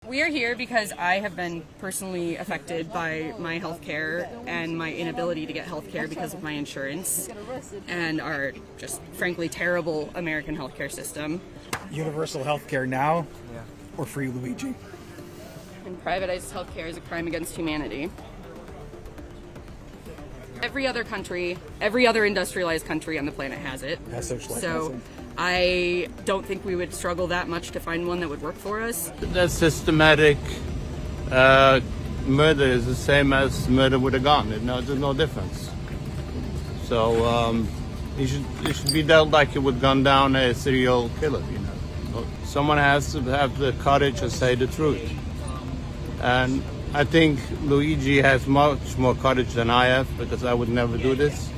We are here because I have been personally affected by my health care and my inability to get health care because of my insurance and our just frankly terrible American healthcare system. Universal health care now or free Luigi? And privatized health care is a crime against humanity. Every other country, every other industrialized country on the planet has it. So I don't think we would struggle that much to find one that would work for us. The systematic murder is the same as murder with a gun. There's no difference. So you should be dealt like you would gun down a serial killer. Someone has to have the courage to say the truth. And I think Luigi has much more courage than I have, because I would never do this.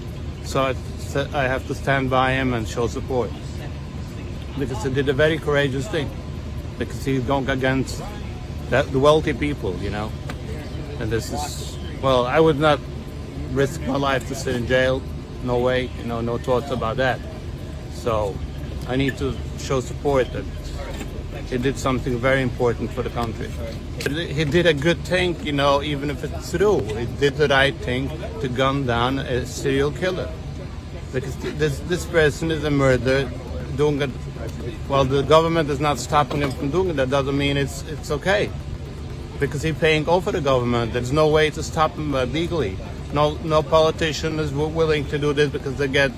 So I have to stand by him and show support. Because he did a very courageous thing. Because he's going against the wealthy people, And this is, well, I would not risk my life to sit in jail. No way, no thoughts about that. So I need to show support that he did something very important for the country. He did a good thing, even if it's true. He did the right thing to gun down a serial killer. Because this person is a murderer doing it. Well, the government is not stopping him from doing it. That doesn't mean it's okay. Because he's paying over the government. There's no way to stop him legally. No politician is willing to do this because they get,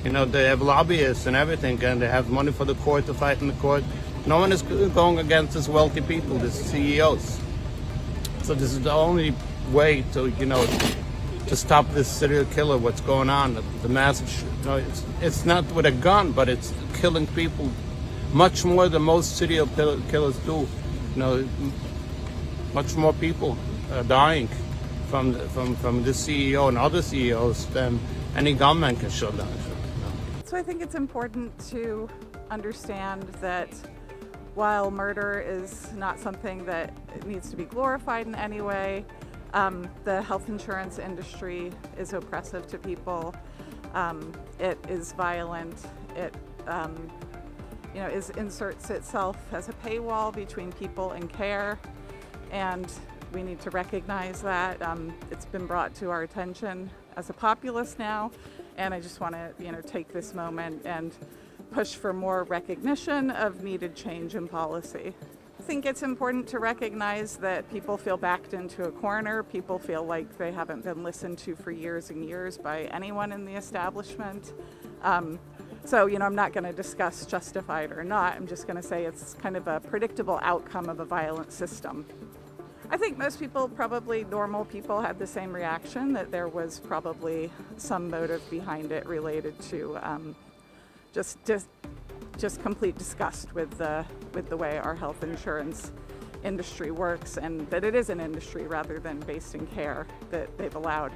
they have lobbyists and everything, and they have money for the court to fight in the court. No one is going against these wealthy people, these CEOs. So this is the only way to, to stop this serial killer. What's going on? The message, it's not with a gun, but it's killing people much more than most serial killers do. Much more people are dying from the CEO and other CEOs than any gunman can shut down. So I think it's important to understand that while murder is not something that needs to be glorified in any way, the health insurance industry is oppressive to people. It is violent. It inserts itself as a paywall between people and care, and we need to recognize that. It's been brought to our attention as a populace now, and I just want to take this moment and push for more recognition of needed change in policy. I think it's important to recognize that people feel backed into a corner. People feel like they haven't been listened to for years and years by anyone in the establishment. So, I'm not going to discuss justified or not. I'm just going to say it's kind of a predictable outcome of a violent system. I think most people, probably normal people, had the same reaction, that there was probably some motive behind it related to just complete disgust with the way our health insurance industry works, and that it is an industry rather than based in care, that they've allowed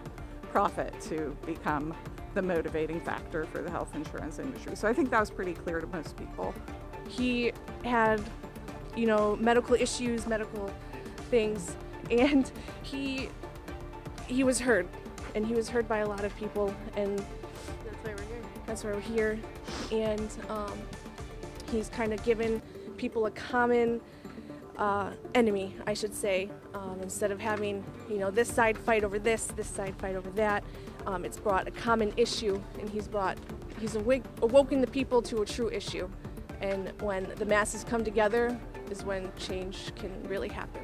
profit to become the motivating factor for the health insurance industry. So I think that was pretty clear to most people. He had, medical issues, medical things, and he was heard, and he was heard by a lot of people, and that's why we're here. And he's kind of given people a common enemy, I should say, instead of having, this side fight over this side fight over that. It's brought a common issue, and he's awoken the people to a true issue. And when the masses come together is when change can really happen.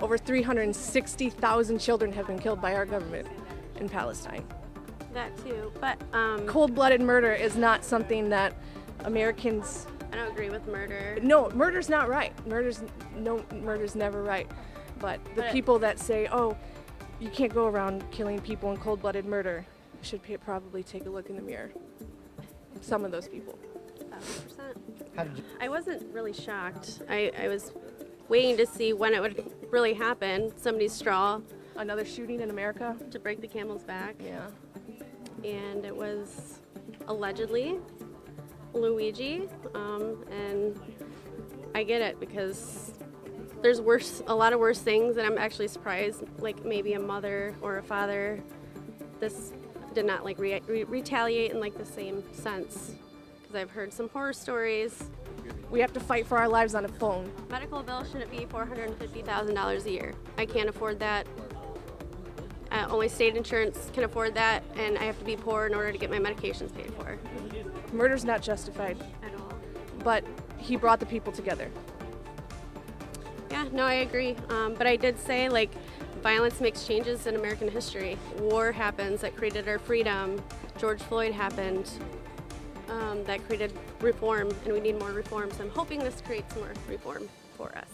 Over 360,000 children have been killed by our government in Palestine. That too, but cold-blooded murder is not something that Americans. I don't agree with murder. No, murder's not right. Murder's never right. But the people that say, "Oh, you can't go around killing people in cold-blooded murder," should probably take a look in the mirror. Some of those people. 100%. I wasn't really shocked. I was waiting to see when it would really happen. Somebody's straw. Another shooting in America to break the camel's back. Yeah. And it was allegedly Luigi, and I get it because there's a lot of worse things, and I'm actually surprised, like maybe a mother or a father, this did not retaliate in the same sense, because I've heard some horror stories We have to fight for our lives on a phone. Medical bill shouldn't be $450,000 a year. I can't afford that. Only state insurance can afford that, and I have to be poor in order to get my medications paid for. Murder's not justified, At all. but he brought the people together. Yeah, no, I agree. But I did say, like, violence makes changes in American history. War happens that created our freedom. George Floyd happened that created reform, and we need more reform. So I'm hoping this creates more reform for us.